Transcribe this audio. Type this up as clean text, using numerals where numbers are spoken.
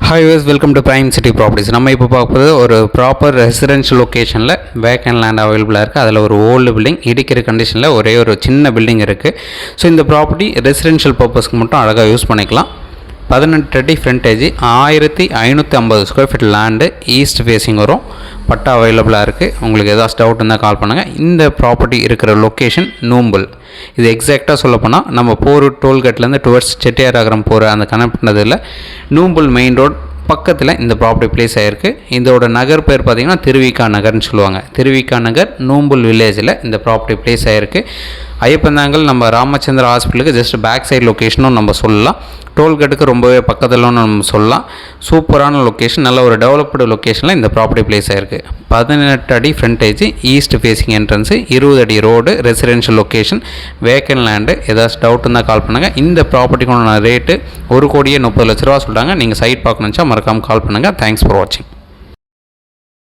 Hi viewers, welcome to Prime City Properties. நம்ம இப்போ பார்ப்பது ஒரு ப்ராப்பர் ரெசிடென்ஷியல் லொகேஷனில் வேக்கன்ட் லேண்ட் அவைலபிளாக இருக்குது. அதில் ஒரு ஓல்டு பில்டிங் இடிக்கிற கண்டிஷனில் ஒரே ஒரு சின்ன பில்டிங் இருக்குது. ஸோ இந்த ப்ராப்பர்ட்டி ரெசிடென்ஷியல் பர்பஸ்க்கு மட்டும் அழகாக யூஸ் பண்ணிக்கலாம். 18 அடி frontage, 1550 square feet land, east facing வரும். பட்டா அவைலபிளாக இருக்குது. உங்களுக்கு ஏதாச்சும் டவுட் இருந்தால் கால் பண்ணுங்கள். இந்த ப்ராப்பர்ட்டி இருக்கிற லொக்கேஷன் நூம்பல். இது எக்ஸாக்டாக சொல்லப்போனால் நம்ம போர் டோல்கேட்லேருந்து டுவர்ட்ஸ் செட்டியாரகரம் போகிற அந்த கனெக்ட் பண்ணதில் நூம்பல் மெயின் ரோட் பக்கத்தில் இந்த ப்ராப்பர்ட்டி பிளேஸ் ஆகிருக்கு. இதோட நகர் பேர் பார்த்திங்கன்னா திருவிக்கா நகர்னு சொல்லுவாங்க. திருவிக்கா நகர் நூம்பல் வில்லேஜில் இந்த ப்ராப்பர்ட்டி பிளேஸ் ஆகிருக்கு. ஐயப்பந்தாங்கல் நம்ம ராமச்சந்திர ஹாஸ்பிட்டலுக்கு ஜஸ்ட் பேக் சைடு லொக்கேஷனும் நம்ம சொல்லலாம். டோல்கேட்டுக்கு ரொம்பவே பக்கத்துலன்னு நம்ம சொல்லலாம். சூப்பரான லொக்கேஷன், நல்ல ஒரு டெவலப்டு லொக்கேஷனில் இந்த ப்ராப்பர்ட்டி பிளேஸ் ஆகிருக்கு. 18 அடி ஃப்ரண்டேஜ், ஈஸ்ட் ஃபேஸிங் என்ட்ரன்ஸு, 20 அடி ரோடு, ரெசிடென்ஷியல் லொக்கேஷன், வேக்கன் லேண்டு. ஏதாச்சும் டவுட் இருந்தால் கால் பண்ணுங்கள். இந்த ப்ராப்பர்ட்டிக்கான ரேட்டு 1,30,00,000 சொல்கிறாங்க. நீங்கள் சைட் பார்க்கணுச்சா மறக்காமல் கால் பண்ணுங்கள். தேங்க்ஸ் ஃபார் வாட்சிங்.